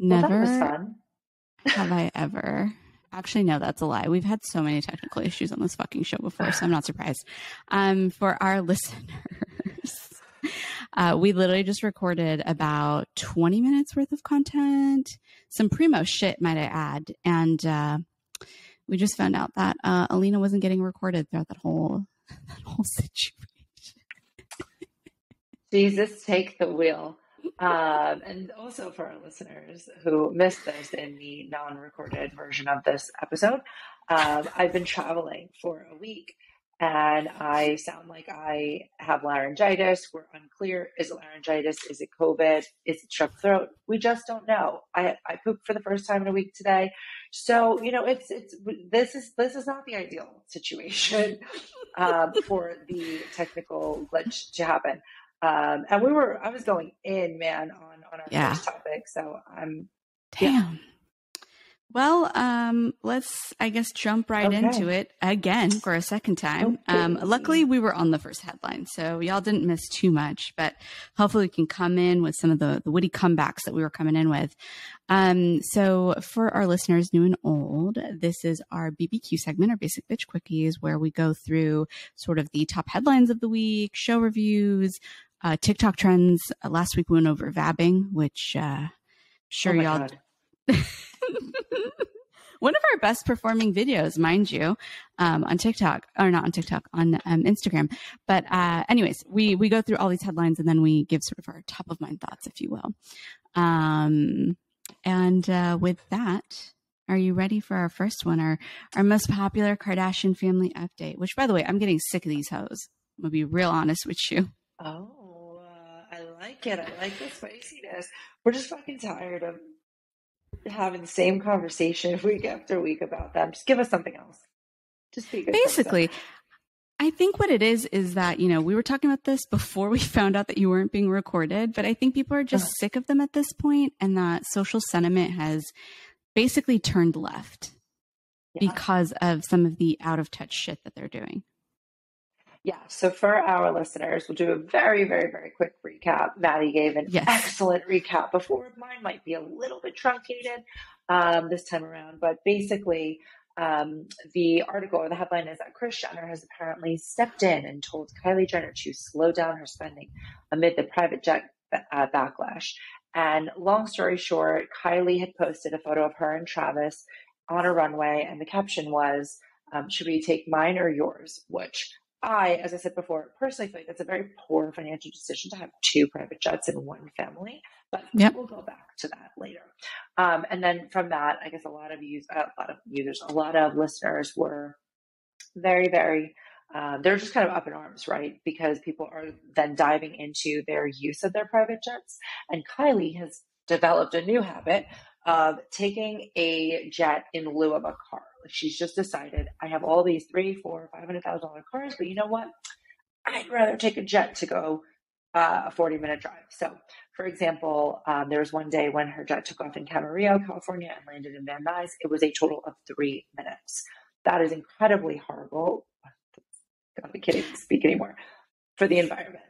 Well, that was Never fun. have I ever. Actually, no, that's a lie. We've had so many technical issues on this fucking show before, so I'm not surprised. For our listeners, we literally just recorded about 20 minutes worth of content, some primo shit, might I add. And we just found out that Alina wasn't getting recorded throughout that whole situation. Jesus, take the wheel. And also for our listeners who missed this in the non-recorded version of this episode, I've been traveling for a week and I sound like I have laryngitis. We're unclear. Is it laryngitis? Is it COVID? Is it strep throat? We just don't know. I pooped for the first time in a week today. So, this is not the ideal situation for the technical glitch to happen. And I was going in, man, on our first topic. So I'm damn. Yeah. Well, let's, I guess, jump right into it again for a second time. Luckily, we were on the first headline, so y'all didn't miss too much, but hopefully we can come in with some of the witty comebacks that we were coming in with. So for our listeners, new and old, this is our BBQ segment, our Basic Bitch Quickies, where we go through sort of the top headlines of the week, show reviews, TikTok trends. Last week we went over vabbing, which y'all... One of our best performing videos, mind you, on TikTok, or not on TikTok, on Instagram. But anyways, we go through all these headlines and then we give sort of our top of mind thoughts, if you will. And with that, are you ready for our first one? Our most popular Kardashian family update, which, by the way, I'm getting sick of these hoes. I'm going to be real honest with you. Oh, I like it. I like the spiciness. We're just fucking tired of having the same conversation week after week about them. Just give us something else. Just be a good basically person. I think what it is that, we were talking about this before we found out that you weren't being recorded, but I think people are just sick of them at this point, and that social sentiment has basically turned left because of some of the out of touch shit that they're doing. Yeah. So for our listeners, we'll do a very, very, very quick recap. Maddie gave an excellent recap before. Mine might be a little bit truncated this time around, but basically the article or the headline is that Kris Jenner has apparently stepped in and told Kylie Jenner to slow down her spending amid the private jet backlash. And long story short, Kylie had posted a photo of her and Travis on a runway, and the caption was, should we take mine or yours? Which as I said before, personally feel like that's a very poor financial decision to have two private jets in one family, but we'll go back to that later. And then from that, I guess a lot of listeners were very, very, they're just kind of up in arms, right? Because people are then diving into their use of their private jets. And Kylie has developed a new habit of taking a jet in lieu of a car. She's just decided, I have all these $300,000, $400,000, $500,000 cars, but you know what? I'd rather take a jet to go a 40-minute drive. So, for example, there was one day when her jet took off in Camarillo, California, and landed in Van Nuys. It was a total of 3 minutes. That is incredibly horrible. God, I can't even speak anymore for the environment.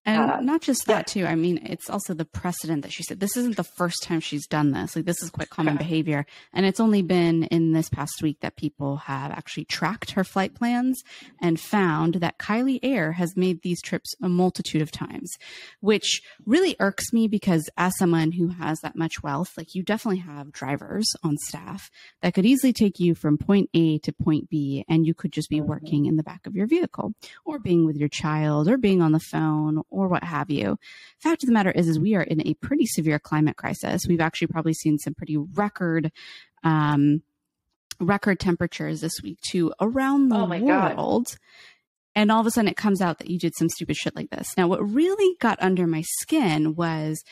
And not just that too. I mean, it's also the precedent that she said. This isn't the first time she's done this. Like, this is quite common behavior. And it's only been in this past week that people have actually tracked her flight plans and found that Kylie Air has made these trips a multitude of times, which really irks me because as someone who has that much wealth, like, you definitely have drivers on staff that could easily take you from point A to point B, and you could just be working in the back of your vehicle or being with your child or being on the phone or what have you. Fact of the matter is we are in a pretty severe climate crisis. We've actually probably seen some pretty record temperatures this week too around the world. God. And all of a sudden it comes out that you did some stupid shit like this. Now, what really got under my skin was,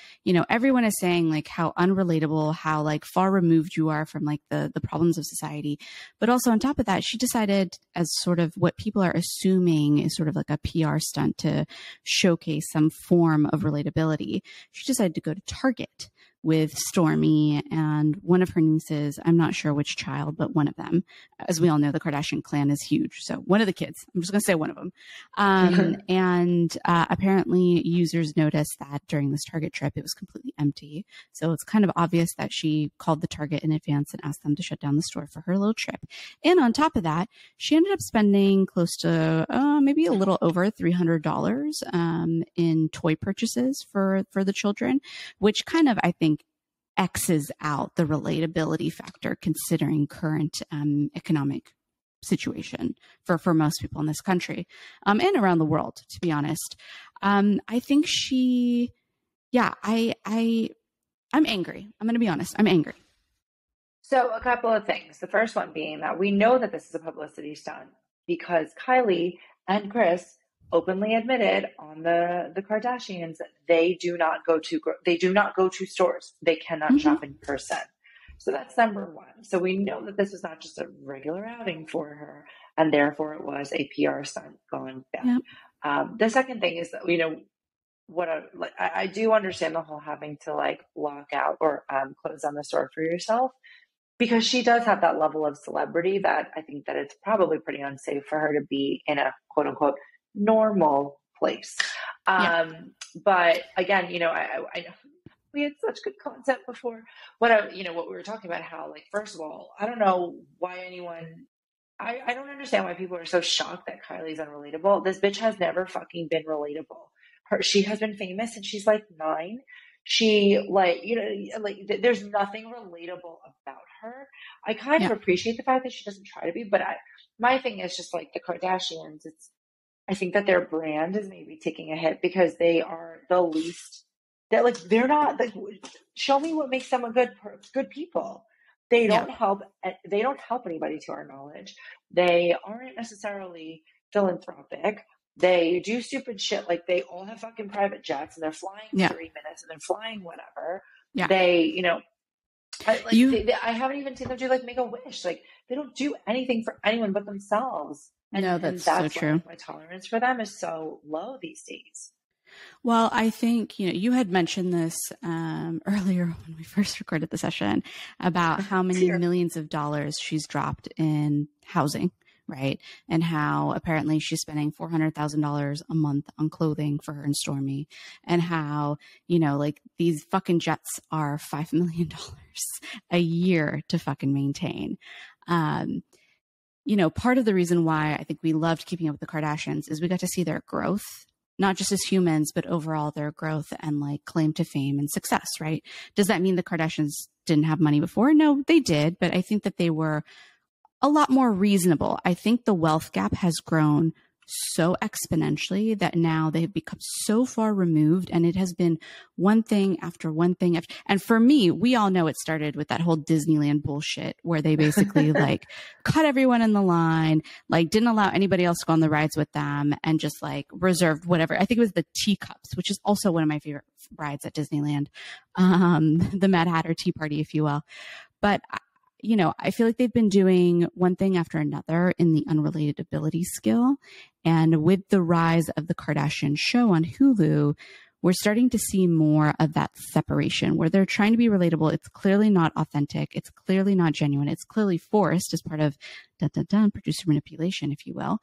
everyone is saying like how unrelatable, how like far removed you are from like the problems of society. But also on top of that, she decided, as sort of what people are assuming is sort of like a PR stunt to showcase some form of relatability, she decided to go to Target, with Stormy and one of her nieces. I'm not sure which child, but one of them. As we all know, the Kardashian clan is huge. So one of the kids, I'm just going to say one of them. And apparently users noticed that during this Target trip, it was completely empty. So it's kind of obvious that she called the Target in advance and asked them to shut down the store for her little trip. And on top of that, she ended up spending close to maybe a little over $300 in toy purchases for the children, which kind of, I think, X's out the relatability factor considering current economic situation for most people in this country and around the world, to be honest. I think I'm angry. I'm going to be honest. I'm angry. So a couple of things. The first one being that we know that this is a publicity stunt because Kylie and Kris openly admitted on the Kardashians that they do not go to stores. They cannot shop in person. So that's number one. So we know that this was not just a regular outing for her, and therefore it was a PR stunt gone bad. Yep. The second thing is that, I do understand the whole having to like lock out or close down the store for yourself, because she does have that level of celebrity that I think that it's probably pretty unsafe for her to be in a quote unquote normal place. But again, I know we had such good content before. What we were talking about, how like, first of all, I don't know why I don't understand why people are so shocked that Kylie's unrelatable. This bitch has never fucking been relatable. She has been famous since she's like 9. She there's nothing relatable about her. I kind of appreciate the fact that she doesn't try to be, but my thing is just like the Kardashians. I think that their brand is maybe taking a hit because they are the least. They're not like. Show me what makes them a good people. They don't help. They don't help anybody, to our knowledge. They aren't necessarily philanthropic. They do stupid shit. Like they all have fucking private jets and they're flying 3 minutes and they're flying whatever. Yeah. They, I haven't even seen them do like make a wish. Like they don't do anything for anyone but themselves. And that's so true. My tolerance for them is so low these days. Well, I think, you had mentioned this earlier when we first recorded the session about how many millions of dollars she's dropped in housing, right? And how apparently she's spending $400,000 a month on clothing for her and Stormy, and how, like these fucking jets are $5 million a year to fucking maintain. Part of the reason why I think we loved Keeping Up with the Kardashians is we got to see their growth, not just as humans, but overall their growth and like claim to fame and success, right? Does that mean the Kardashians didn't have money before? No, they did. But I think that they were a lot more reasonable. I think the wealth gap has grown so exponentially that now they've become so far removed, and it has been one thing after one thing. And for me, we all know it started with that whole Disneyland bullshit where they basically like cut everyone in the line, like didn't allow anybody else to go on the rides with them, and just like reserved whatever. I think it was the teacups, which is also one of my favorite rides at Disneyland, the Mad Hatter Tea Party, if you will. But I feel like they've been doing one thing after another in the unrelatability skill. And with the rise of the Kardashian show on Hulu, we're starting to see more of that separation where they're trying to be relatable. It's clearly not authentic. It's clearly not genuine. It's clearly forced as part of producer manipulation, if you will,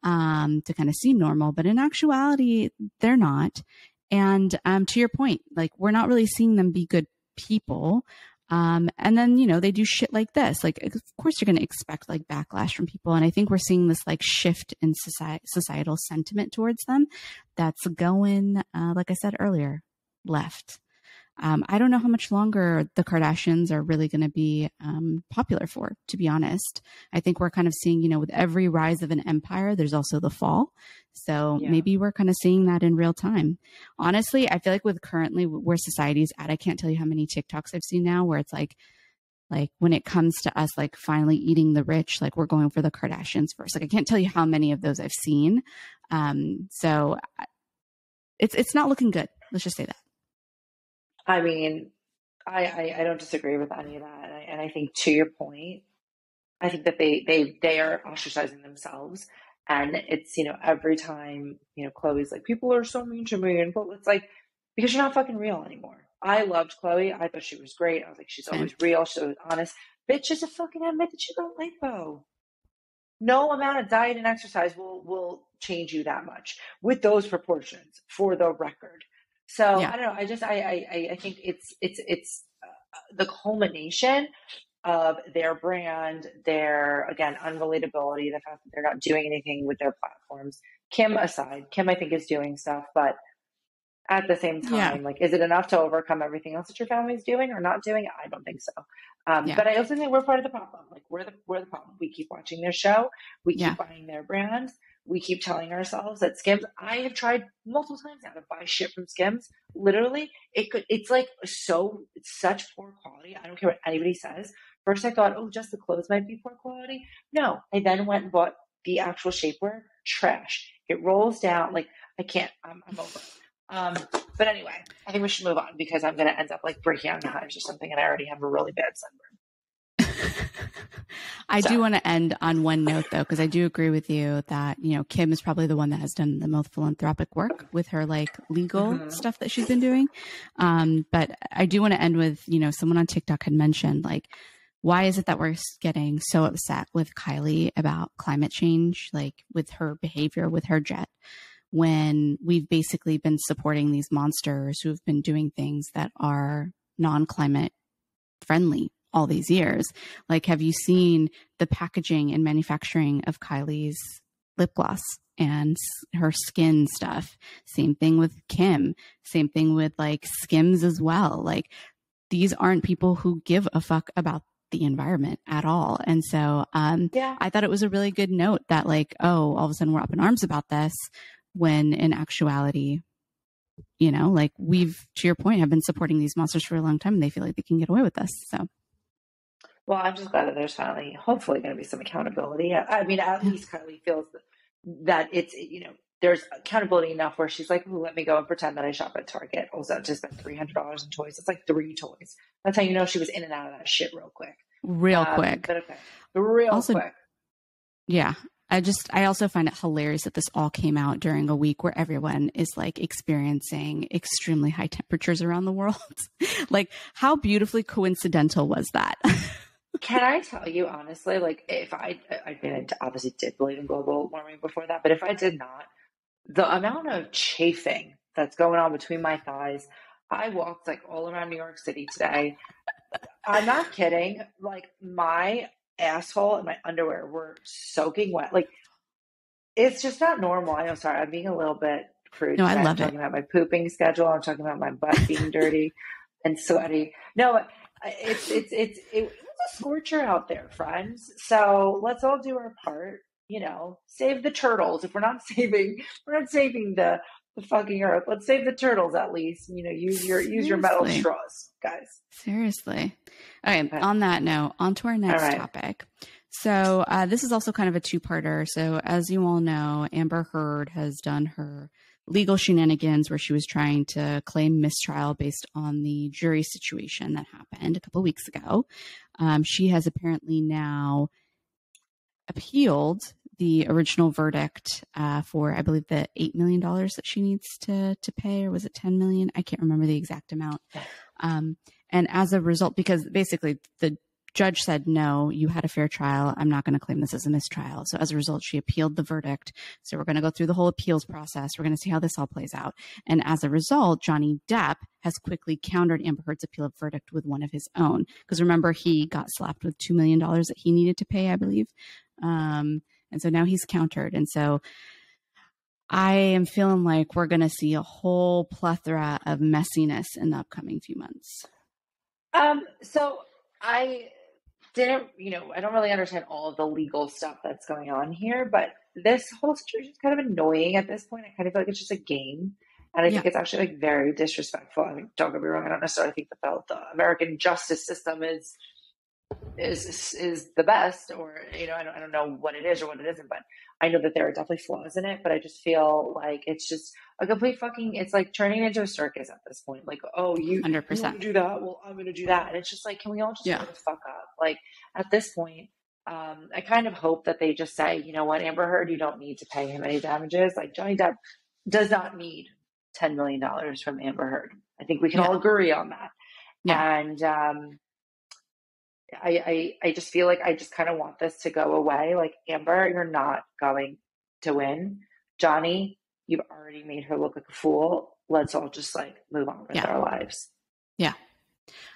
to kind of seem normal. But in actuality, they're not. And to your point, like we're not really seeing them be good people. And then, they do shit like this. Like, of course, you're going to expect like backlash from people. And I think we're seeing this like shift in societal sentiment towards them that's going, like I said earlier, left. I don't know how much longer the Kardashians are really going to be popular for, to be honest. I think we're kind of seeing, with every rise of an empire, there's also the fall. So maybe we're kind of seeing that in real time. Honestly, I feel like with currently where society's at, I can't tell you how many TikToks I've seen now where it's like when it comes to us, like finally eating the rich, like we're going for the Kardashians first. Like I can't tell you how many of those I've seen. So it's not looking good. Let's just say that. I mean, I don't disagree with any of that. And I think to your point, I think that they are ostracizing themselves. And it's, every time, Chloe's like, people are so mean to me. And it's like, because you're not fucking real anymore. I loved Chloe. I thought she was great. I was like, she's always real. She's always honest. Bitch, just a fucking admit that you got lipo. No amount of diet and exercise will change you that much with those proportions, for the record. So I don't know. I think it's the culmination of their brand, their, again, unrelatability, the fact that they're not doing anything with their platforms. Kim aside, Kim I think is doing stuff, but at the same time, like, is it enough to overcome everything else that your family's doing or not doing? I don't think so. But I also think we're part of the problem. Like, we're the problem. We keep watching their show. We keep buying their brands. We keep telling ourselves that Skims, I have tried multiple times now to buy shit from Skims. Literally, it's like it's such poor quality. I don't care what anybody says. First I thought, oh, just the clothes might be poor quality. No, I then went and bought the actual shapewear. Trash. It rolls down. Like, I can't, I'm over it. But anyway, I think we should move on because I'm going to end up like breaking out in hives or something, and I already have a really bad sunburn. I do want to end on one note though, because I do agree with you that, you know, Kim is probably the one that has done the most philanthropic work with her like legal stuff that she's been doing. But I do want to end with, you know, someone on TikTok had mentioned, like, why is it that we're getting so upset with Kylie about climate change, like with her behavior with her jet, when we've basically been supporting these monsters who have been doing things that are non-climate friendly all these years? Like, have you seen the packaging and manufacturing of Kylie's lip gloss and her skin stuff? Same thing with Kim. Same thing with like Skims as well. Like, these aren't people who give a fuck about the environment at all. And so I thought it was a really good note that like, oh, all of a sudden we're up in arms about this, when in actuality, you know, like, we've, to your point, have been supporting these monsters for a long time and they feel like they can get away with this. So, well, I'm just glad that there's finally, hopefully, going to be some accountability. I mean, at least Kylie feels that it's, you know, there's accountability enough where she's like, ooh, let me go and pretend that I shop at Target. Also, just spent $300 in toys. It's like 3 toys. That's how you know she was in and out of that shit real quick. But okay. Real quick. Yeah. I also find it hilarious that this all came out during a week where everyone is like experiencing extremely high temperatures around the world. Like, how beautifully coincidental was that? Can I tell you honestly, like, if I mean, I obviously did believe in global warming before that, but if I did not, the amount of chafing that's going on between my thighs, I walked like all around New York City today. I'm not kidding. Like, my asshole and my underwear were soaking wet. Like, it's just not normal. I'm sorry, I'm being a little bit crude. No, I love I'm talking about my pooping schedule. I'm talking about my butt being dirty and sweaty. No, it was a scorcher out there, friends. So let's all do our part. You know, save the turtles. If we're not saving the fucking earth. Let's save the turtles at least. You know, use your metal straws, guys. Seriously. Okay. On that note, on to our next topic. So this is also kind of a two-parter. So as you all know, Amber Heard has done her legal shenanigans where she was trying to claim mistrial based on the jury situation that happened a couple of weeks ago. She has apparently now appealed the original verdict for, I believe, the $8 million that she needs to pay, or was it 10 million? I can't remember the exact amount. And as a result, because basically the judge said, no, you had a fair trial. I'm not going to claim this as a mistrial. So as a result, she appealed the verdict. So we're going to go through the whole appeals process. We're going to see how this all plays out. And as a result, Johnny Depp has quickly countered Amber Heard's appeal of verdict with one of his own. Because remember, he got slapped with $2 million that he needed to pay, I believe. And so now he's countered. And so I am feeling like we're going to see a whole plethora of messiness in the upcoming few months. So I didn't, I don't really understand all of the legal stuff that's going on here, but this whole situation is kind of annoying at this point. I kind of feel like it's just a game. And I think it's actually like very disrespectful. I mean, don't get me wrong. I don't necessarily think that the American justice system is the best, or I don't know what it is or what it isn't, but I know that there are definitely flaws in it. But I just feel like it's just a complete fucking, it's like turning into a circus at this point. Like, oh, you 100%. You want to do that, well, I'm gonna do that. And it's just like, can we all just shut the fuck up? Like, at this point, I kind of hope that they just say, you know what, Amber Heard, you don't need to pay him any damages. Like, Johnny Depp does not need $10 million from Amber Heard. I think we can all agree on that. Yeah. And I just feel like I just kind of want this to go away. Like, Amber, you're not going to win. Johnny, you've already made her look like a fool. Let's all just like move on with our lives. Yeah.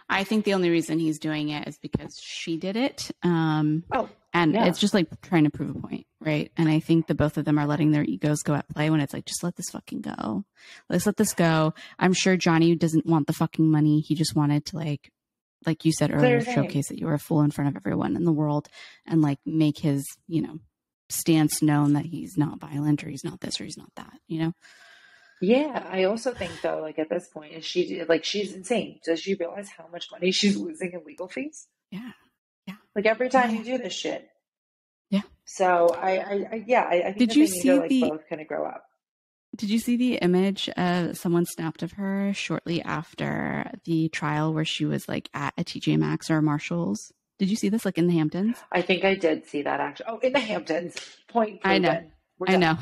I think the only reason he's doing it is because she did it. It's just like trying to prove a point, right? And I think the both of them are letting their egos go at play when it's like, just let this fucking go. Let's let this go. I'm sure Johnny doesn't want the fucking money. He just wanted to like you said earlier, showcase that you were a fool in front of everyone in the world and like make his, stance known that he's not violent or he's not this or he's not that, Yeah, I also think though, like at this point, she's insane. Does she realize how much money she's losing in legal fees? Yeah. Like every time you do this shit. Yeah. So I think did you see both kind of grow up. Did you see the image someone snapped of her shortly after the trial where she was like at a TJ Maxx or a Marshall's? Did you see this like in the Hamptons? I think I did see that actually. Oh, in the Hamptons. Point proven. I know. We're done. I know.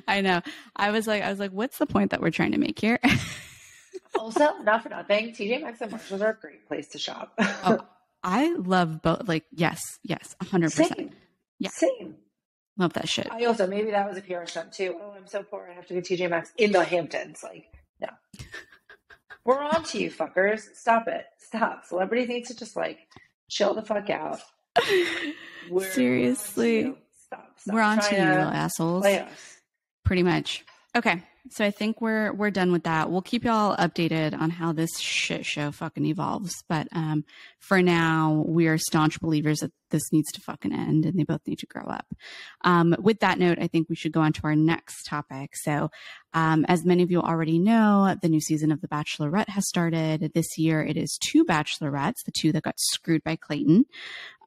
I know. I was like, what's the point that we're trying to make here? Also, not for nothing, TJ Maxx and Marshalls are a great place to shop. Oh, I love both. Like, yes, 100%. Same. Yeah. Same. Love that shit. I also, maybe that was a PR stunt too. Oh, I'm so poor. I have to go to TJ Maxx in the Hamptons. Like, no. We're on to you, fuckers. Stop it. Stop. Celebrities need to just like chill the fuck out. Seriously. Stop. We're on to you, little assholes. Pretty much. Okay. So I think we're done with that. We'll keep y'all updated on how this shit show fucking evolves. But for now, we are staunch believers that this needs to fucking end and they both need to grow up. With that note, I think we should go on to our next topic. So as many of you already know, the new season of The Bachelorette has started. This year, it is 2 Bachelorettes, the 2 that got screwed by Clayton.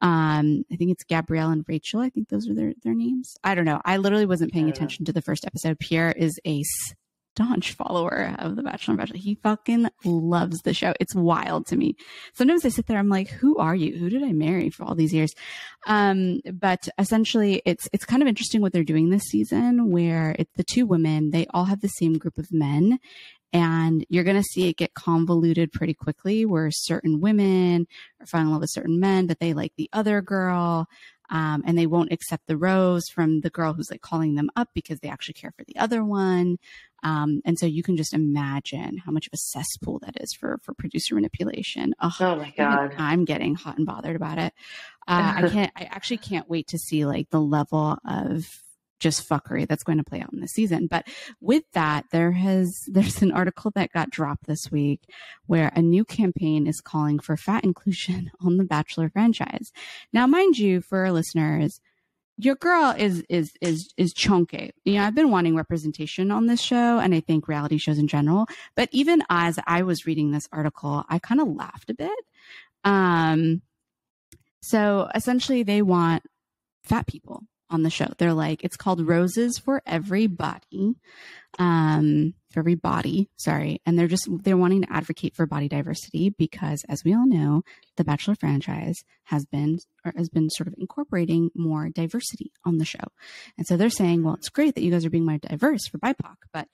I think it's Gabrielle and Rachel. I think those are their names. I don't know. I literally wasn't paying attention to the first episode. Pierre is a staunch follower of The Bachelor and Bachelor. He fucking loves the show. It's wild to me. Sometimes I sit there, I'm like, who are you? Who did I marry for all these years? But essentially it's kind of interesting what they're doing this season, where it's the 2 women, they all have the same group of men. And you're going to see it get convoluted pretty quickly, where certain women are falling in love with certain men, but they like the other girl. And they won't accept the rose from the girl who's like calling them up because they actually care for the other one. And so you can just imagine how much of a cesspool that is for producer manipulation. Oh my God. I'm getting hot and bothered about it. I actually can't wait to see like the level of just fuckery that's going to play out in this season. But with that, there's an article that got dropped this week where a new campaign is calling for fat inclusion on the Bachelor franchise. Now, mind you, for our listeners, your girl is chunky. I've been wanting representation on this show, and I think reality shows in general. But even as I was reading this article, I kind of laughed a bit. So essentially, they want fat people on the show. They're like, it's called Roses for Everybody. And they're wanting to advocate for body diversity because, as we all know, the Bachelor franchise has been sort of incorporating more diversity on the show. And so they're saying, well, it's great that you guys are being more diverse for BIPOC, but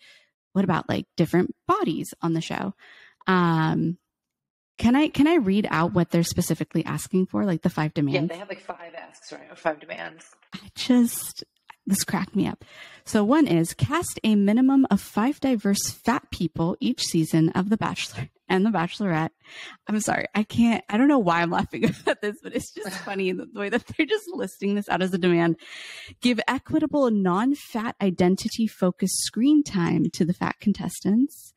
what about like different bodies on the show? Can I read out what they're specifically asking for, like the 5 demands? Yeah, they have like 5 asks, right? Or 5 demands. This cracked me up. So one is cast a minimum of 5 diverse fat people each season of The Bachelor and The Bachelorette. I'm sorry. I don't know why I'm laughing about this, but it's just funny the way that they're just listing this out as a demand. Give equitable, non-fat, identity-focused screen time to the fat contestants.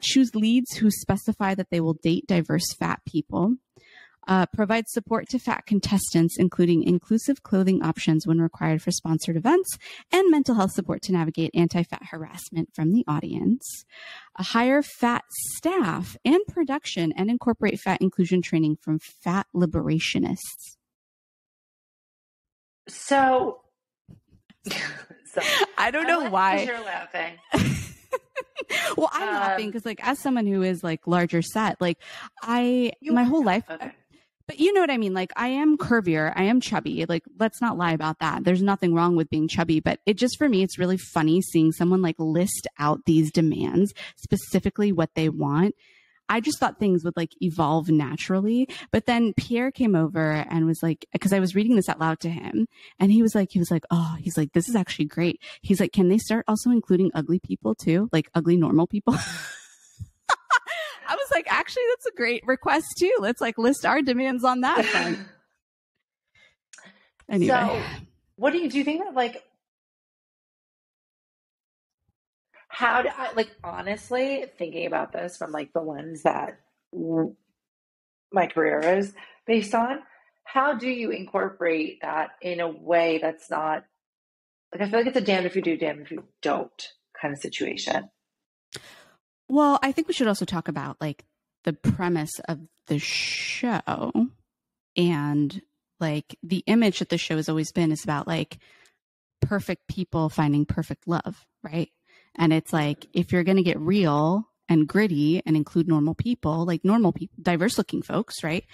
Choose leads who specify that they will date diverse fat people. Provide support to fat contestants, including inclusive clothing options when required for sponsored events, and mental health support to navigate anti-fat harassment from the audience. Hire fat staff and production, and incorporate fat inclusion training from fat liberationists. So I don't know why you're laughing. Well, I'm laughing because, like, as someone who is like larger set, like my whole life, But you know what I mean? Like, I am curvier. I am chubby. Like, let's not lie about that. There's nothing wrong with being chubby, but it just, for me, it's really funny seeing someone like list out these demands, specifically what they want. I just thought things would like evolve naturally. But then Pierre came over and was like, because I was reading this out loud to him, and he was like, oh, he's like, this is actually great. He's like, can they start also including ugly people too? Like ugly, normal people? I was like, actually, that's a great request too. Let's like list our demands on that front. Anyway. So what do you think that like, how do I, like, honestly, thinking about this from like the lens that my career is based on, how do you incorporate that in a way that's not like, I feel like it's a damned if you do, damned if you don't kind of situation. Well, I think we should also talk about like the premise of the show, and like the image that the show has always been is about like perfect people finding perfect love, right? And it's like, if you're going to get real and gritty and include normal people, like normal people, diverse looking folks, right?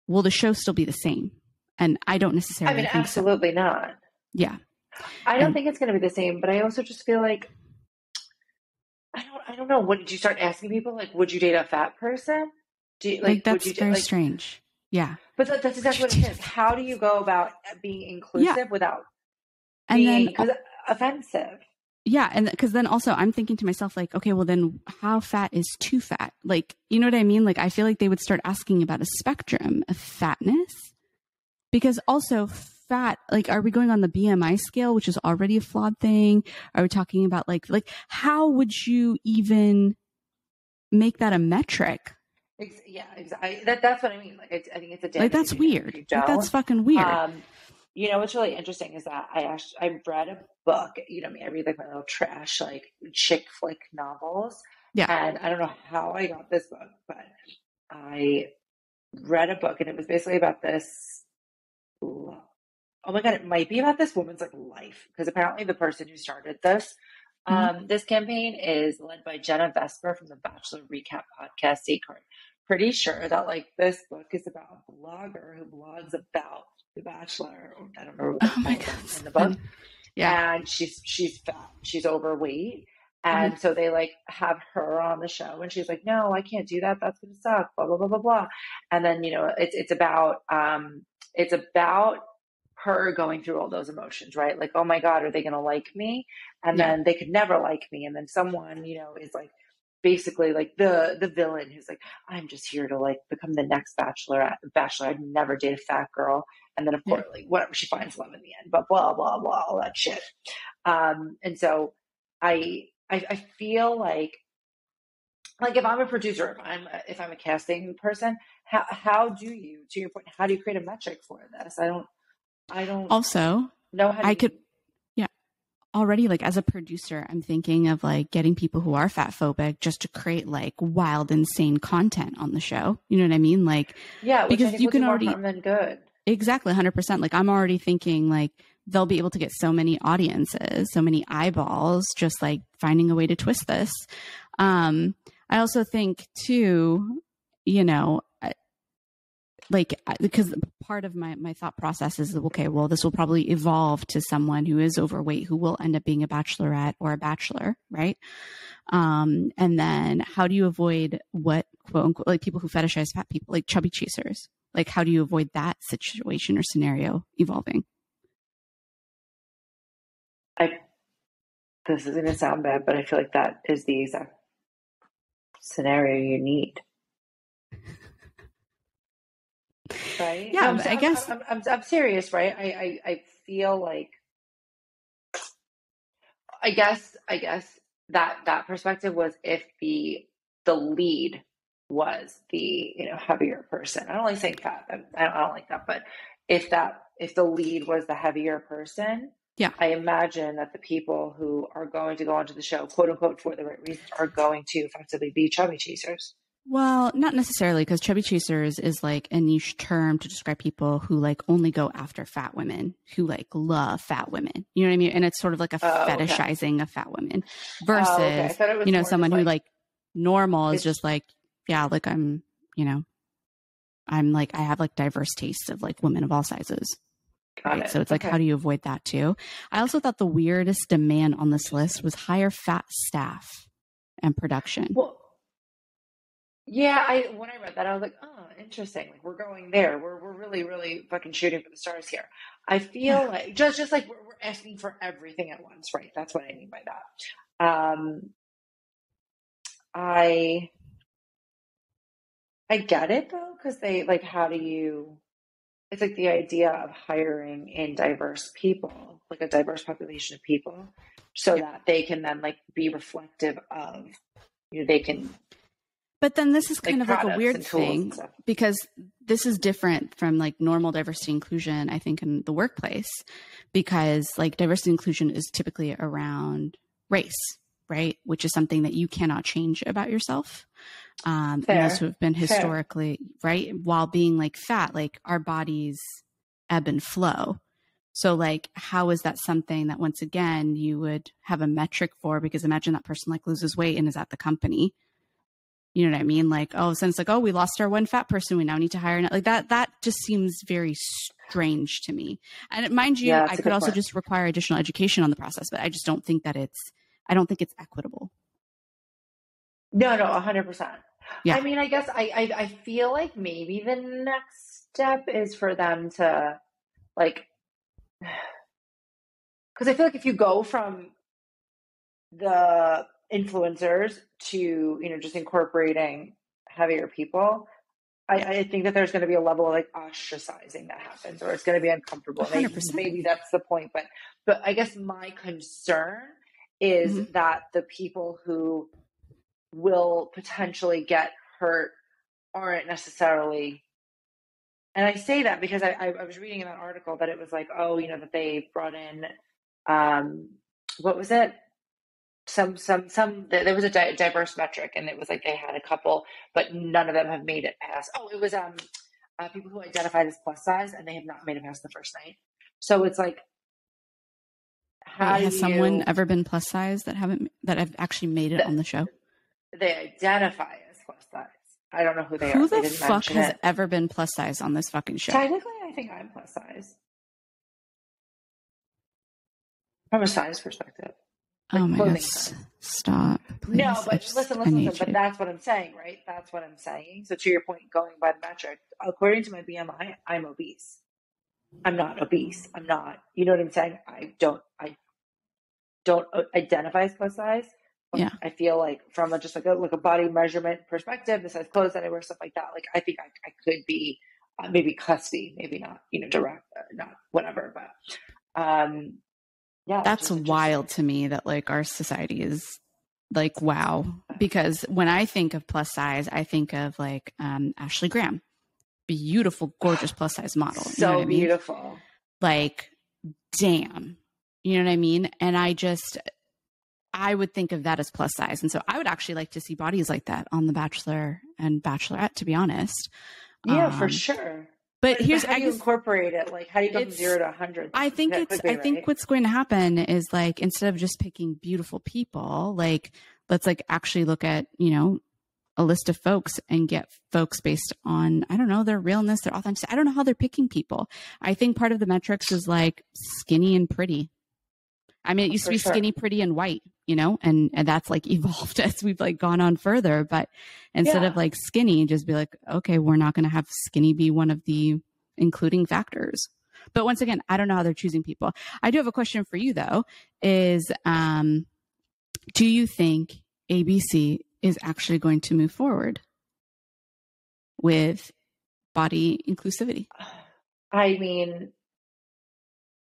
Will the show still be the same? And I don't necessarily think absolutely so. Not. Yeah. I don't think it's going to be the same, but I also just feel like, I don't know. What did you start asking people? Like, would you date a fat person? Do you, like that's very strange. Yeah. But that's exactly what it is. How do you go about being inclusive without being offensive? Yeah. And because then also I'm thinking to myself, like, okay, well then how fat is too fat? Like, you know what I mean? Like, I feel like they would start asking about a spectrum of fatness, because also fat, like, are we going on the BMI scale, which is already a flawed thing? Are we talking about like how would you even make that a metric? Yeah, exactly. That's what I mean. Like, I think it's a like that's weird. Like, that's fucking weird. You know what's really interesting is that I read a book. You know me, I read like my little trash like chick flick novels. Yeah, and I don't know how I got this book, but I read a book and it was basically about this. Oh my God, it might be about this woman's like life, because apparently the person who started this this campaign is led by Jenna Vesper from the Bachelor Recap podcast. Pretty sure that like this book is about a blogger who blogs about The Bachelor. I don't remember what in the book. Yeah, and she's fat, she's overweight, and so they like have her on the show, and she's like, no, I can't do that. That's gonna suck. Blah blah blah blah blah. And then it's about her going through all those emotions, right? Like, oh my God, are they going to like me? And then they could never like me. And then someone, is like basically like the villain who's like, I'm just here to like become the next bachelor. I'd never date a fat girl. And then of course, like whatever, she finds love in the end, but blah, blah, blah, all that shit. And so I feel like if I'm a producer, if I'm a casting person, how do you, to your point, how do you create a metric for this? I don't also know how to already, like, as a producer, I'm thinking of like getting people who are fat phobic just to create like wild, insane content on the show. You know what I mean? Like, because you can already, good. Exactly. 100%. Like, I'm already thinking like they'll be able to get so many audiences, so many eyeballs, just like finding a way to twist this. I also think too, like, because part of my thought process is, okay, well, this will probably evolve to someone who is overweight who will end up being a bachelorette or a bachelor, right? And then how do you avoid what, quote unquote, like people who fetishize fat people, like chubby chasers? Like, how do you avoid that situation or scenario evolving? This is going to sound bad, but I feel like that is the exact scenario you need. Right? Yeah, no, I guess I'm serious, right? I feel like I guess that perspective was if the lead was the heavier person. I don't like saying fat. I don't like that, but if the lead was the heavier person, I imagine that the people who are going to go onto the show, quote unquote, for the right reasons, are going to effectively be chubby chasers. Well, not necessarily, because chubby chasers is like a niche term to describe people who like only go after fat women, who like love fat women. You know what I mean? And it's sort of like a fetishizing of fat women versus, someone who like normal is just like, yeah, like I'm, I have like diverse tastes of like women of all sizes. Right. So it's like, how do you avoid that too? I also thought the weirdest demand on this list was higher fat staff and production. Well, yeah, when I read that, I was like, oh, interesting. Like we're going there. We're really, really fucking shooting for the stars here. I feel like just like we're asking for everything at once, right? That's what I mean by that. I get it though, because they like, how do you? It's like the idea of hiring in diverse people, like a diverse population of people, so that they can then like be reflective of, they can. But then this is kind of like a weird thing because this is different from like normal diversity inclusion, I think, in the workplace, because like diversity inclusion is typically around race, right? Which is something that you cannot change about yourself. And those who have been historically, right, while being like fat, like our bodies ebb and flow. So like, how is that something that once again, you would have a metric for? Because imagine that person like loses weight and is at the company. You know what I mean? Like, oh, since like, oh, we lost our one fat person, we now need to hire like that just seems very strange to me. And mind you, I could also just require additional education on the process, but I just don't think that I don't think it's equitable. No, 100%. Yeah. I mean, I guess I feel like maybe the next step is for them to like, because I feel like if you go from the influencers to, just incorporating heavier people, I think that there's going to be a level of like ostracizing that happens, or it's going to be uncomfortable. Maybe that's the point, but I guess my concern is that the people who will potentially get hurt aren't necessarily, and I say that because I was reading in that article that it was like, oh, that they brought in, what was it? There was a diverse metric, and it was like they had a couple, but none of them have made it past. Oh, it was people who identified as plus size, and they have not made it past the first night. So it's like, has someone ever been plus size that have actually made it on the show? They identify as plus size. I don't know who they are. Who the fuck has ever been plus size on this fucking show? Technically, I think I'm plus size from a size perspective. Like, oh my god! Stop. Please. No, but listen. But that's what I'm saying, right? That's what I'm saying. So to your point, going by the metric, according to my BMI, I'm obese. I'm not obese. I'm not. You know what I'm saying? I don't identify as plus size. Yeah. I feel like from just like a body measurement perspective, the size clothes that I wear, stuff like that. Like I think I could be maybe custy, maybe not, direct, not whatever. But yeah, that's wild to me that like our society is like, wow. Because when I think of plus size, I think of like Ashley Graham, beautiful, gorgeous plus size model. So you know beautiful. I mean? Like, damn. You know what I mean? And I would think of that as plus size. And so I would actually like to see bodies like that on The Bachelor and Bachelorette, to be honest. Yeah, for sure. But here's how do you incorporate it? Like, how do you go from 0 to 100? I think what's going to happen is like, instead of just picking beautiful people, like, let's like actually look at, a list of folks and get folks based on, I don't know, their realness, their authenticity. I don't know how they're picking people. I think part of the metrics is like skinny and pretty. I mean, it used to be skinny, pretty, and white, and that's like evolved as we've like gone on further. But instead of like skinny, just be like, okay, we're not going to have skinny be one of the including factors. But once again, I don't know how they're choosing people. I do have a question for you though, is, do you think ABC is actually going to move forward with body inclusivity? I mean,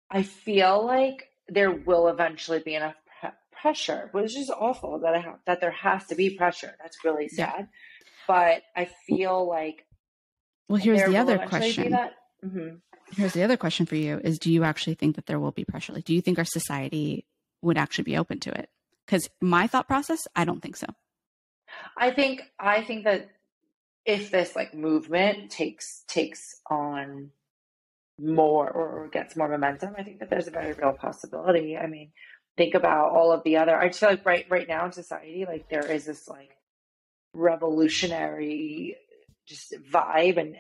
I feel like there will eventually be enough pressure, which is awful that there has to be pressure. That's really sad. Yeah. But I feel like, well, here's the other question. Here's the other question for you is, do you actually think that there will be pressure? Like, do you think our society would actually be open to it? Because my thought process, I don't think so. I think that if this like movement takes on more or gets more momentum, I think that there's a very real possibility. I mean, think about all of the other, I just feel like right now in society, like there is this like revolutionary just vibe. And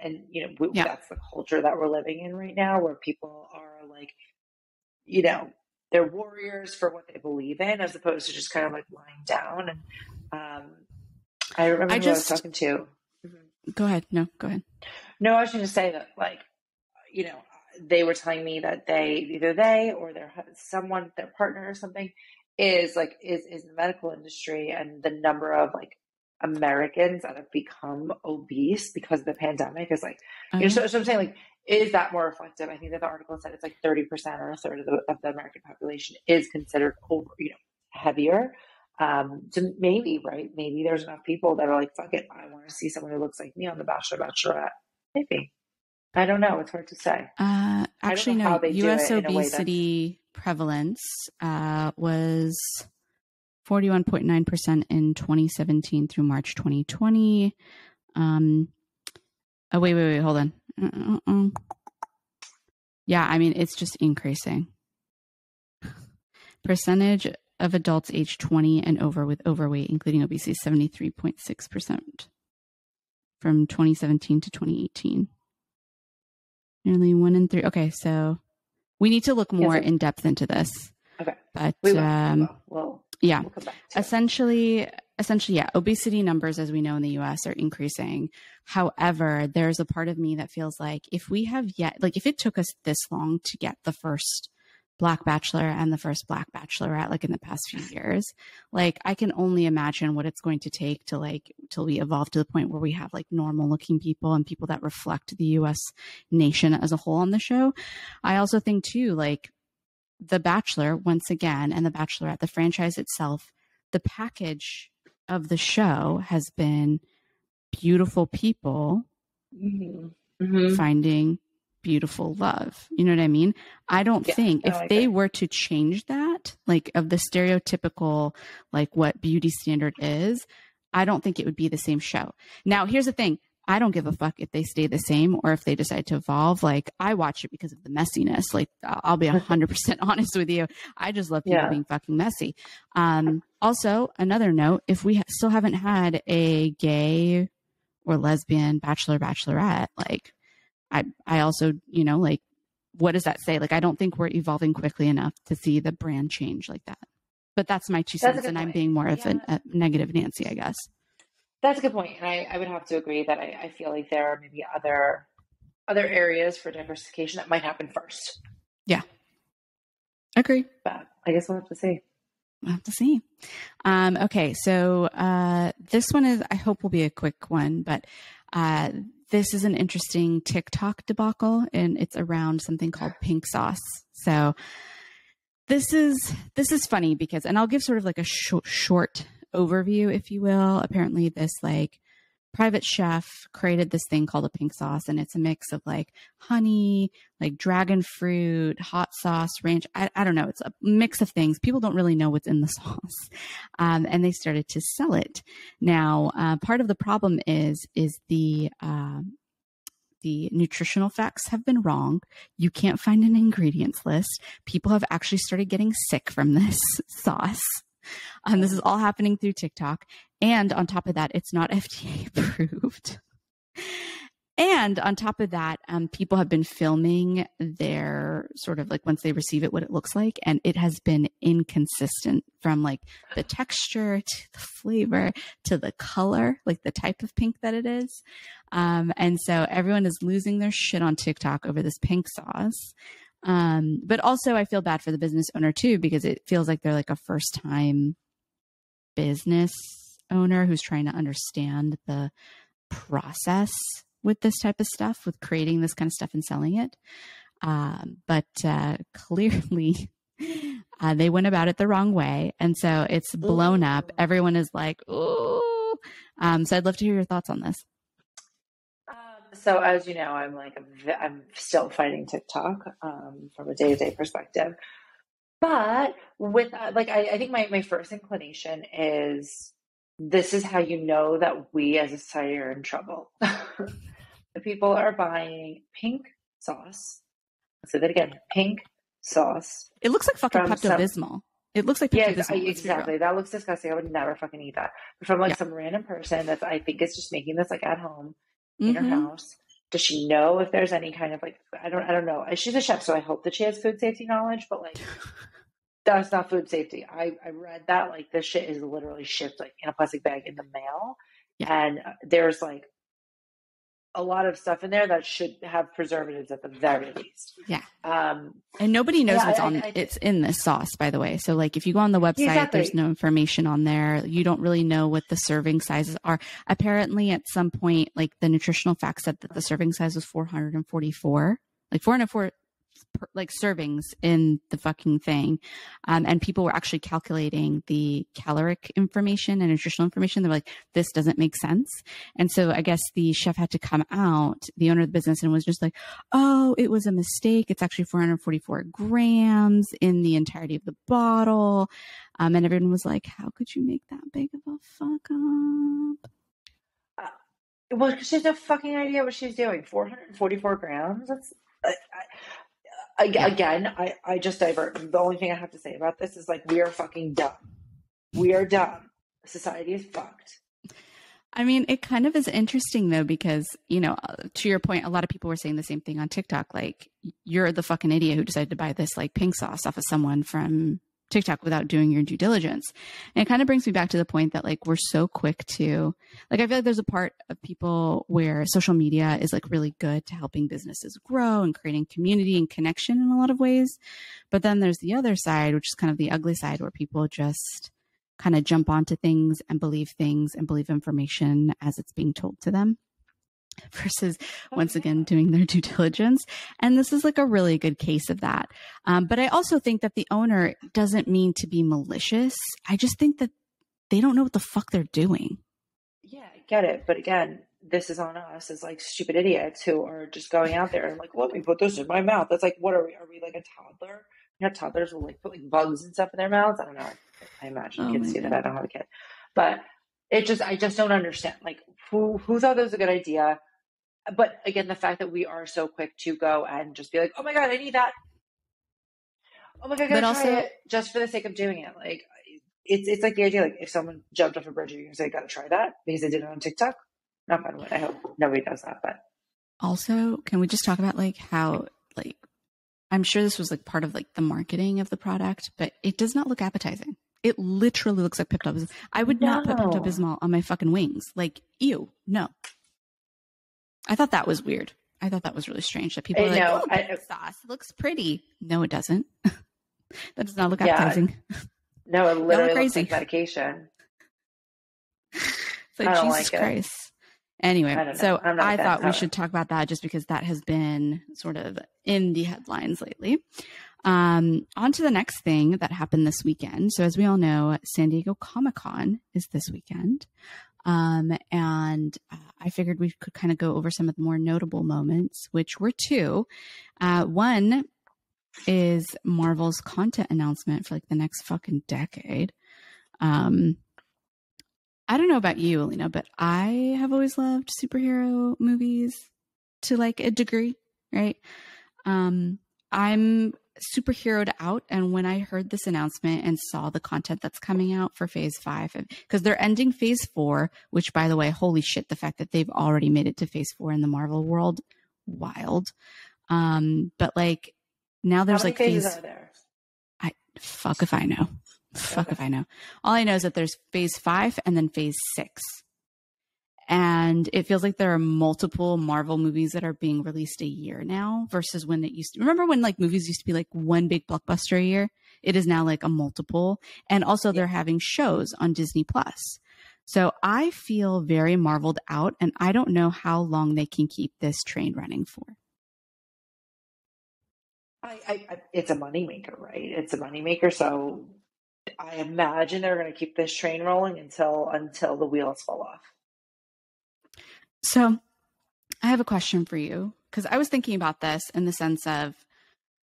that's the culture that we're living in right now, where people are like, they're warriors for what they believe in, as opposed to just kind of like lying down. And I remember who I was talking to. Go ahead. No, go ahead. No, I was going to say that, like, they were telling me that either they or their partner or something is in the medical industry, and the number of like Americans that have become obese because of the pandemic is like, so I'm saying, like, is that more reflective? I think that the article said it's like 30% or a third of the American population is considered over, heavier. So maybe there's enough people that are like, fuck it, I want to see someone who looks like me on The Bachelor, Bachelorette. Maybe. I don't know. It's hard to say. Actually, no. U.S. obesity prevalence was 41.9% in 2017 through March 2020. Wait, hold on. Yeah, I mean, it's just increasing. Percentage of adults aged 20 and over with overweight, including obesity, 73.6% from 2017 to 2018. Nearly 1 in 3. Okay, so we need to look more in depth into this. Okay, but we'll come back to essentially, yeah, obesity numbers, as we know in the U.S., are increasing. However, there's a part of me that feels like if it took us this long to get the first Black Bachelor and the first Black Bachelorette, like in the past few years, like I can only imagine what it's going to take to till we evolve to the point where we have like normal looking people and people that reflect the U.S. nation as a whole on the show. I also think too, like The Bachelor, once again, and The Bachelorette, the franchise itself, the package of the show has been beautiful people finding beautiful love. You know what I mean? I don't think if they were to change that, like of the stereotypical, like what beauty standard is, I don't think it would be the same show. Now, here's the thing. I don't give a fuck if they stay the same or if they decide to evolve. Like I watch it because of the messiness. Like I'll be 100% honest with you. I just love people being fucking messy. Also, another note, if we still haven't had a gay or lesbian bachelor, bachelorette, like I also, like, what does that say? Like, I don't think we're evolving quickly enough to see the brand change like that. But that's my 2 cents, and I'm being more of a negative Nancy, I guess. That's a good point. And I would have to agree that I feel like there are maybe other areas for diversification that might happen first. Yeah. Agree. But I guess we'll have to see. We'll have to see. Okay. So this one I hope will be a quick one, but this is an interesting TikTok debacle, and it's around something called pink sauce. So this is funny because, and I'll give sort of like a short overview, if you will. Apparently this like private chef created this thing called a pink sauce, and it's a mix of like honey, like dragon fruit, hot sauce, ranch. I don't know. It's a mix of things. People don't really know what's in the sauce. And they started to sell it. Now, part of the problem is the nutritional facts have been wrong. You can't find an ingredients list. People have actually started getting sick from this sauce. This is all happening through TikTok. And on top of that, it's not FDA approved. And on top of that, people have been filming their sort of like once they receive it, what it looks like. And it has been inconsistent from like the texture to the flavor to the color, like the type of pink that it is. And so everyone is losing their shit on TikTok over this pink sauce. But also I feel bad for the business owner too, because it feels like they're like a first time business owner who's trying to understand the process with this type of stuff, with creating this kind of stuff and selling it. But clearly they went about it the wrong way. And so it's blown up. Everyone is like, ooh. So I'd love to hear your thoughts on this. So as you know, I'm still fighting TikTok from a day-to-day perspective. But with I think my first inclination is this is how you know that we as a society are in trouble. The people are buying pink sauce. I'll say that again, pink sauce. It looks like fucking Pepto-Bismol. It looks like Pepto-Bismol. Yeah, exactly. That looks disgusting. I would never fucking eat that. But from some random person that I think is just making this like at home, in her house? Does she know if there's any kind of like, I don't know. She's a chef, so I hope that she has food safety knowledge, but like, that's not food safety. I read that like this shit is literally shipped like in a plastic bag in the mail. Yeah. And there's like a lot of stuff in there that should have preservatives at the very least. Yeah. And nobody knows what's it's in this sauce, by the way. So like if you go on the website, there's no information on there. You don't really know what the serving sizes are. Apparently at some point, like the nutritional facts said that the serving size was 444, like 404 like servings in the fucking thing. And people were actually calculating the caloric information and nutritional information. They're like, this doesn't make sense. And so I guess the chef had to come out, the owner of the business, and was just like, oh, it was a mistake. It's actually 444 grams in the entirety of the bottle. And everyone was like, how could you make that big of a fuck up? Well, because she has no fucking idea what she's doing. 444 grams? That's... Again, I just divert. The only thing I have to say about this is like, we are fucking dumb. We are dumb. Society is fucked. I mean, it kind of is interesting though, because, you know, to your point, a lot of people were saying the same thing on TikTok. Like, you're the fucking idiot who decided to buy this like pink sauce off of someone from TikTok without doing your due diligence. And it kind of brings me back to the point that like, we're so quick to like, I feel like there's a part of people where social media is like really good to helping businesses grow and creating community and connection in a lot of ways. But then there's the other side, which is kind of the ugly side, where people just kind of jump onto things and believe information as it's being told to them, versus once again doing their due diligence. And this is like a really good case of that. But I also think that the owner doesn't mean to be malicious. I just think that they don't know what the fuck they're doing. Yeah, I get it. But again, this is on us as like stupid idiots who are just going out there and like, let me put this in my mouth. That's like, what are we? Are we like a toddler? You know, toddlers will like put like bugs and stuff in their mouths. I don't know. I imagine kids do that. I don't have a kid. But I just don't understand. Like, who thought that was a good idea? But again, the fact that we are so quick to go and just be like, oh my God, I need that. Oh my God, I gotta try it just for the sake of doing it. Like, it's like the idea, like if someone jumped off a bridge, you're gonna say, gotta try that because they did it on TikTok. Not by the way, I hope nobody does that. But also, can we just talk about like how, like, I'm sure this was like part of like the marketing of the product, but it does not look appetizing. It literally looks like Pepto-Bismol. I would not put Pepto-Bismol on my fucking wings. Like, ew, no. I thought that was weird. I thought that was really strange that people were like, oh, sauce looks pretty. No, it doesn't. That does not look appetizing. No, it literally looks like medication. It's like, Jesus Christ. Anyway, so I thought we should talk about that just because that has been sort of in the headlines lately. On to the next thing that happened this weekend. So as we all know, San Diego Comic-Con is this weekend. And I figured we could kind of go over some of the more notable moments, which were two. One is Marvel's content announcement for like the next fucking decade. I don't know about you, Alina, but I have always loved superhero movies to like a degree, right? I'm superheroed out. And when I heard this announcement and saw the content that's coming out for phase 5, because they're ending phase 4, which by the way, holy shit, the fact that they've already made it to phase 4 in the Marvel world, wild. But like now there's like phases are there? Fuck if I know. Fuck if I know. All I know is that there's phase 5 and then phase 6. And it feels like there are multiple Marvel movies that are being released a year now versus when it used to. Remember when like movies used to be like one big blockbuster a year? It is now like a multiple. And also they're having shows on Disney Plus. So I feel very Marveled out, and I don't know how long they can keep this train running for. It's a moneymaker, right? It's a moneymaker. So I imagine they're going to keep this train rolling until the wheels fall off. So I have a question for you, because I was thinking about this in the sense of,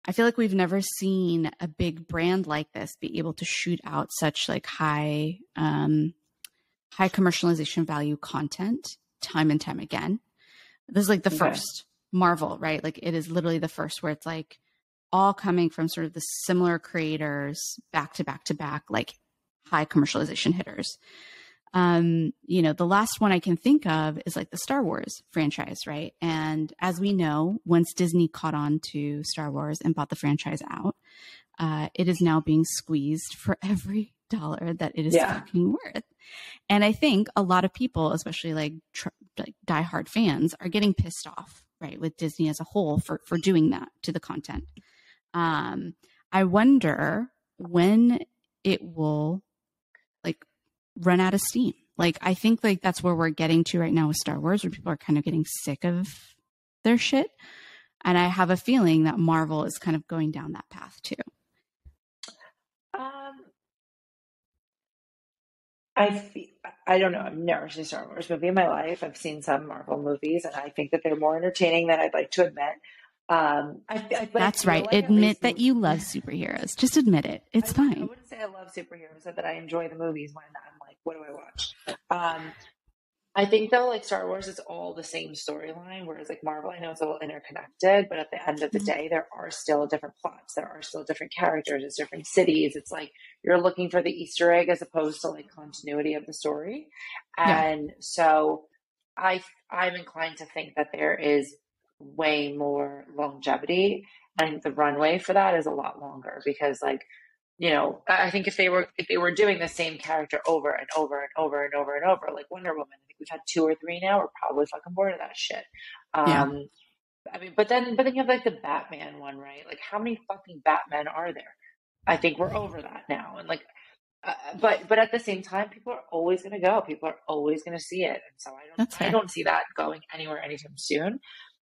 I feel like we've never seen a big brand like this be able to shoot out such like high commercialization value content time and time again. This is like the first Marvel, right? Like it is literally the first where it's like all coming from sort of the similar creators back to back to back, like high commercialization hitters. The last one I can think of is like the Star Wars franchise, right? And as we know, once Disney caught on to Star Wars and bought the franchise out, it is now being squeezed for every dollar that it is fucking worth. And I think a lot of people, especially like diehard fans, are getting pissed off, right, with Disney as a whole for doing that to the content. I wonder when it will like run out of steam. Like, I think like that's where we're getting to right now with Star Wars, where people are kind of getting sick of their shit. And I have a feeling that Marvel is kind of going down that path too. I don't know. I've never seen a Star Wars movie in my life. I've seen some Marvel movies, and I think that they're more entertaining than I'd like to admit. That's right. Like admit that you love superheroes. Just admit it. It's fine. I wouldn't say I love superheroes. I said that I enjoy the movies when I'm like, what do I watch? I think though, like Star Wars is all the same storyline, whereas like Marvel, I know it's all interconnected, but at the end of the day, there are still different plots. There are still different characters. It's different cities. It's like you're looking for the Easter egg as opposed to like continuity of the story. And so I'm inclined to think that there is way more longevity, and the runway for that is a lot longer because like, I think if they were doing the same character over and over and over and over and over, like Wonder Woman, I think we've had 2 or 3 now. We're probably fucking bored of that shit. I mean, but then you have like the Batman one, right? Like, how many fucking Batmen are there? I think we're over that now. And like, but at the same time, people are always going to go. People are always going to see it, and so I don't see that going anywhere anytime soon.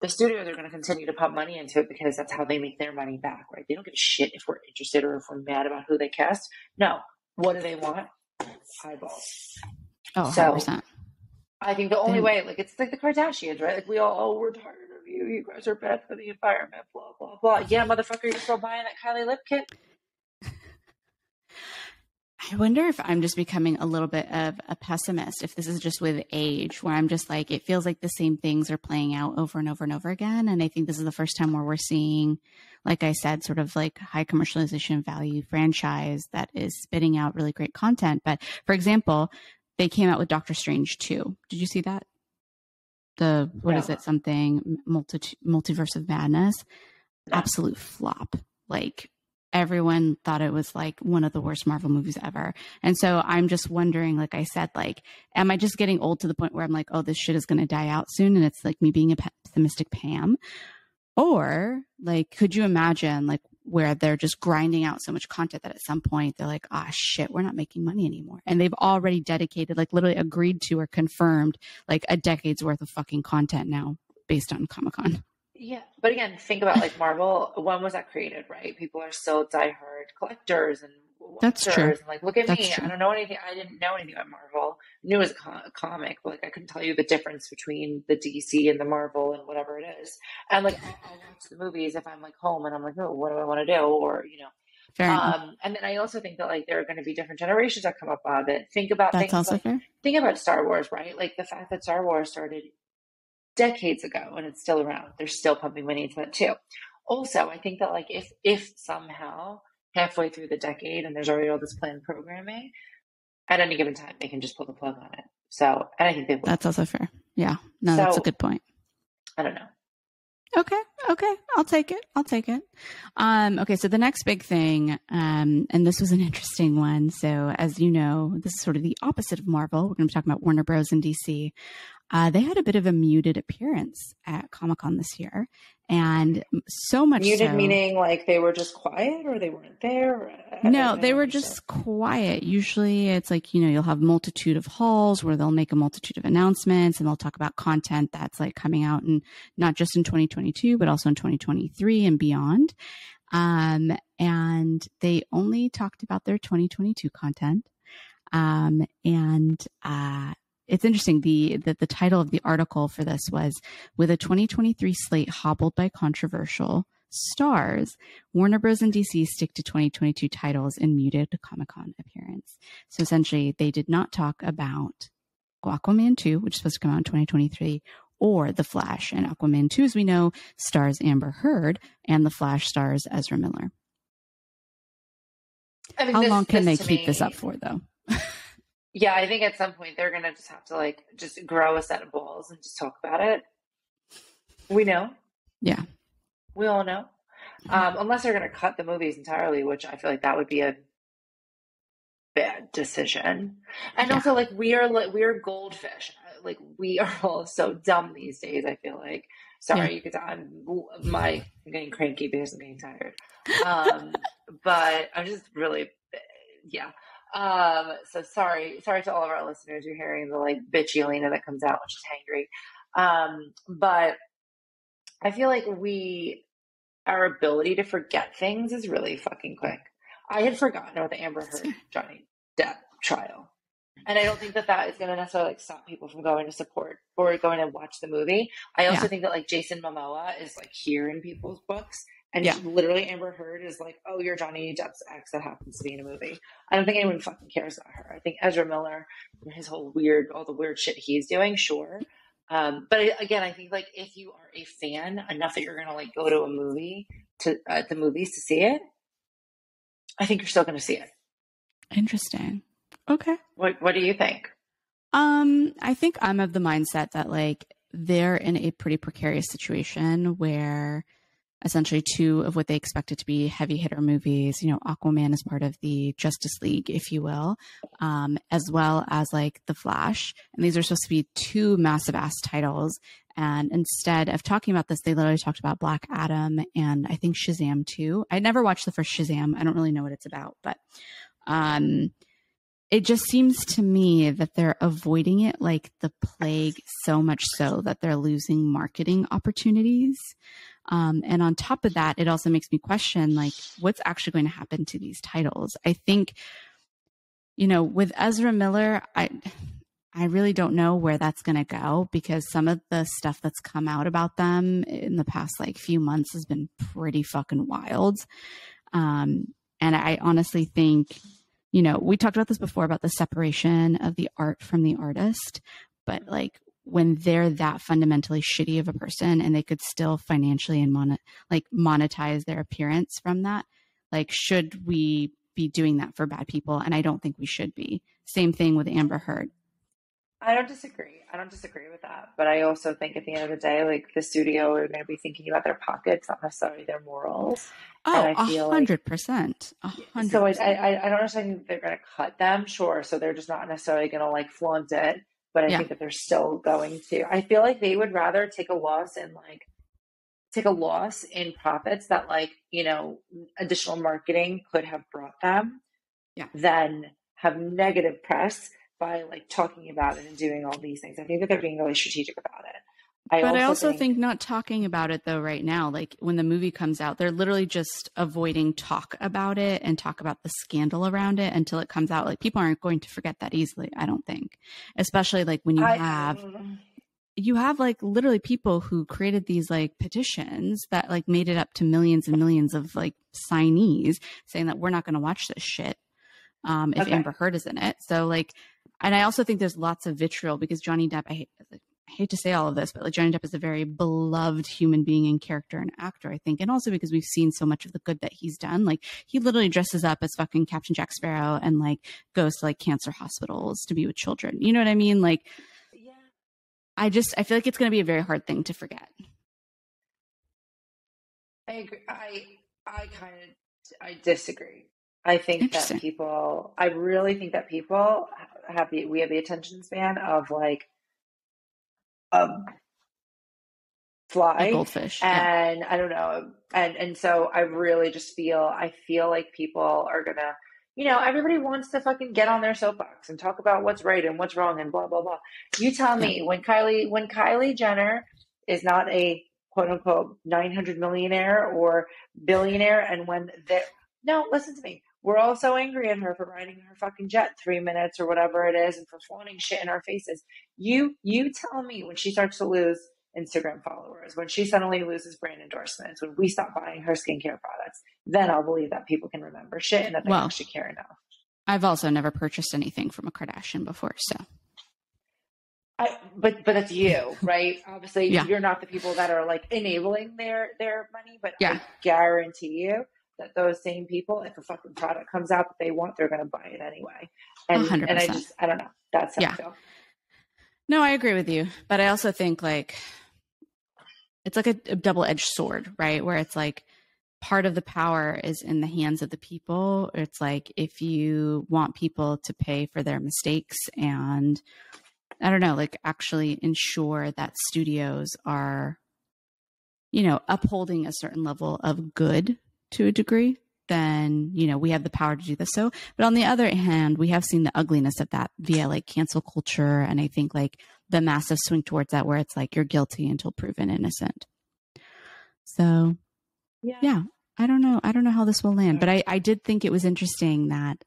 The studios are going to continue to pump money into it because that's how they make their money back, right? They don't give a shit if we're interested or if we're mad about who they cast. No. What do they want? Eyeballs. Oh, 100%. So I think the only way, like, it's like the Kardashians, right? Like, we all, we're tired of you. You guys are bad for the environment, blah, blah, blah. Yeah, motherfucker, you're still buying that Kylie lip kit? I wonder if I'm just becoming a little bit of a pessimist, if this is just with age, where I'm just like, it feels like the same things are playing out over and over and over again. And I think this is the first time where we're seeing, like I said, sort of like high commercialization value franchise that is spitting out really great content. But for example, they came out with Doctor Strange 2. Did you see that? What is it? Something Multiverse of Madness. No. Absolute flop. Like, everyone thought it was like one of the worst Marvel movies ever. And so I'm just wondering, like I said, like, am I just getting old to the point where I'm like, oh, this shit is going to die out soon? And it's like me being a pessimistic Pam. Or like, could you imagine like where they're just grinding out so much content that at some point they're like, ah, shit, we're not making money anymore. And they've already dedicated, like literally agreed to or confirmed like a decade's worth of fucking content now based on Comic-Con. Yeah, but again, think about like Marvel. When was that created, right? People are still diehard collectors and that's true. And like, look at me. I don't know anything. I didn't know anything about Marvel. I knew it was a comic, but like I couldn't tell you the difference between the DC and the Marvel and whatever it is. And like, I'll watch the movies if I'm like home and I'm like, oh, what do I want to do? Or and then I also think that like there are going to be different generations that come up out of it. Think about that's also like, fair. Think about Star Wars, right? Like the fact that Star Wars started decades ago and it's still around. They're still pumping money into that too. Also, I think that like if somehow halfway through the decade and there's already all this planned programming, at any given time they can just pull the plug on it. So, and I think they will. That's also fair. Yeah. No, that's a good point. I don't know. Okay. I'll take it. Okay. So the next big thing, and this was an interesting one. So as you know, this is sort of the opposite of Marvel. We're going to be talking about Warner Bros. And DC. They had a bit of a muted appearance at Comic-Con this year. And so much muted meaning like they were just quiet or they weren't there? No, they were just quiet. Usually it's like, you'll have multitude of halls where they'll make a multitude of announcements and they'll talk about content that's like coming out and not just in 2022, but also in 2023 and beyond. And they only talked about their 2022 content. It's interesting. The title of the article for this was, with a 2023 slate hobbled by controversial stars, Warner Bros. And DC stick to 2022 titles and muted Comic-Con appearance. So essentially, they did not talk about Aquaman 2, which is supposed to come out in 2023, or The Flash. And Aquaman 2, as we know, stars Amber Heard, and The Flash stars Ezra Miller. How long can they keep this up for, though? Yeah, I think at some point they're gonna just have to like just grow a set of balls and just talk about it. We know. Yeah. We all know. Unless they're gonna cut the movies entirely, which I feel like that would be a bad decision. And Yeah. also, like we are goldfish. Like we are all so dumb these days. I feel like. Yeah. Sorry, you could. I'm getting cranky because I'm getting tired. Um, but I'm just really, yeah. So sorry to all of our listeners. You're hearing the like bitchy Lena that comes out when she's hangry. But I feel like our ability to forget things is really fucking quick. I had forgotten about the Amber Heard Johnny Depp trial. And I don't think that is going to necessarily like stop people from going to support or going to watch the movie. I also think that like Jason Momoa is like here in people's books. And literally Amber Heard is like, oh, you're Johnny Depp's ex that happens to be in a movie. I don't think anyone fucking cares about her. I think Ezra Miller and his whole all the weird shit he's doing, sure. But again, I think like if you are a fan enough that you're going to like go to a movie to the movies to see it, I think you're still going to see it. Interesting. Okay. What do you think? I think I'm of the mindset that like they're in a pretty precarious situation where essentially two of what they expected to be heavy hitter movies, you know, Aquaman is part of the Justice League, if you will, as well as like The Flash. And these are supposed to be two massive ass titles. And instead of talking about this, they literally talked about Black Adam and I think Shazam too. I never watched the first Shazam. I don't really know what it's about, but it just seems to me that they're avoiding it like the plague, so much so that they're losing marketing opportunities. And on top of that, it also makes me question, like, what's actually going to happen to these titles? I think, you know, with Ezra Miller, I really don't know where that's going to go because some of the stuff that's come out about them in the past, like, few months has been pretty fucking wild. And I honestly think, you know, we talked about this before about the separation of the art from the artist, but like when they're that fundamentally shitty of a person and they could still financially and monetize their appearance from that, like, should we be doing that for bad people? And I don't think we should be. Same thing with Amber Heard. I don't disagree. I don't disagree with that. But I also think at the end of the day, like the studio are going to be thinking about their pockets, not necessarily their morals. Oh, 100%. So I don't necessarily think they're going to cut them, sure. So they're just not necessarily going to like flaunt it. But I think that they're still going to. I feel like they would rather take a loss in profits that like, you know, additional marketing could have brought them than have negative press by like talking about it and doing all these things. I think that they're being really strategic about it. I also think not talking about it though right now, like when the movie comes out, they're literally just avoiding talk about it and talk about the scandal around it until it comes out. Like people aren't going to forget that easily, I don't think. Especially like when you have like literally people who created these like petitions that like made it up to millions and millions of like signees saying that we're not going to watch this shit if Amber Heard is in it. So like, and I also think there's lots of vitriol because Johnny Depp, I hate to say all of this, but like Johnny Depp is a very beloved human being and character and actor, I think. And also because we've seen so much of the good that he's done. Like he literally dresses up as fucking Captain Jack Sparrow and like goes to like cancer hospitals to be with children. You know what I mean? Like, I feel like it's going to be a very hard thing to forget. I agree. I disagree. I think that I really think that people we have the attention span of like fly, a goldfish, and I don't know, and so I really just feel like people are gonna, you know, everybody wants to fucking get on their soapbox and talk about what's right and what's wrong and blah blah blah. You tell me when Kylie Jenner is not a quote unquote 900 millionaire or billionaire, and listen to me. We're all so angry at her for riding her fucking jet 3 minutes or whatever it is and for flaunting shit in our faces. You tell me when she starts to lose Instagram followers, when she suddenly loses brand endorsements, when we stop buying her skincare products, then I'll believe that people can remember shit and that they actually care enough. I've also never purchased anything from a Kardashian before, so. But that's you, right? Obviously, you're not the people that are like enabling their money, but I guarantee you that those same people, if a fucking product comes out that they want, they're going to buy it anyway. And 100%. I don't know. That's how I feel. No, I agree with you. But I also think like, it's like a double-edged sword, right? Where it's like part of the power is in the hands of the people. It's like if you want people to pay for their mistakes and I don't know, like actually ensure that studios are, you know, upholding a certain level of good to a degree, then, you know, we have the power to do this. So, but on the other hand, we have seen the ugliness of that via like cancel culture. And I think like the massive swing towards that where it's like you're guilty until proven innocent. So yeah, I don't know how this will land, but I did think it was interesting that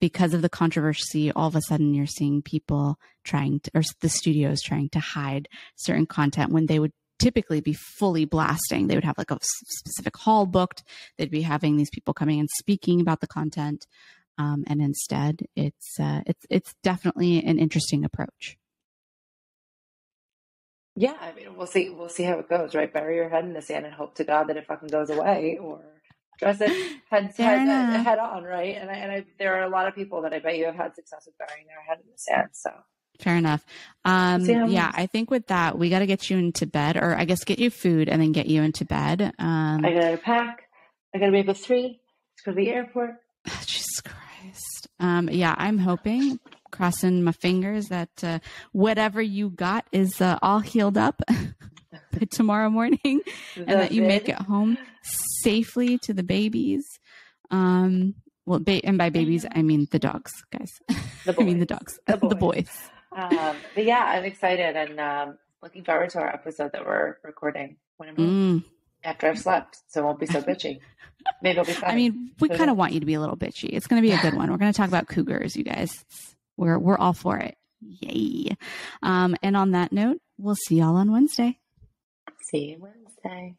because of the controversy, all of a sudden you're seeing people or the studios trying to hide certain content when they would typically be fully blasting. They would have like a specific hall booked. They'd be having these people coming and speaking about the content. And instead it's definitely an interesting approach. Yeah, I mean, we'll see how it goes, right? Bury your head in the sand and hope to God that it fucking goes away, or address it head on, right? And there are a lot of people that I bet you have had success with burying their head in the sand. So fair enough. Yeah, I think with that, we got to get you into bed, or I guess get you food and then get you into bed. I got to pack. I got to be up at 3. Let's go to the airport. Oh, Jesus Christ. Yeah, I'm hoping, crossing my fingers, that whatever you got is all healed up by tomorrow morning, and that you make it home safely to the babies. And by babies, I mean the dogs, guys. I mean the dogs, the boys. But yeah, I'm excited and looking forward to our episode that we're recording when I'm home after I've slept, so it won't be so bitchy. Maybe it'll be funny. I mean, we kind of want you to be a little bitchy. It's going to be a good one. We're going to talk about cougars, you guys. We're all for it. Yay. And on that note, we'll see y'all on Wednesday. See you Wednesday.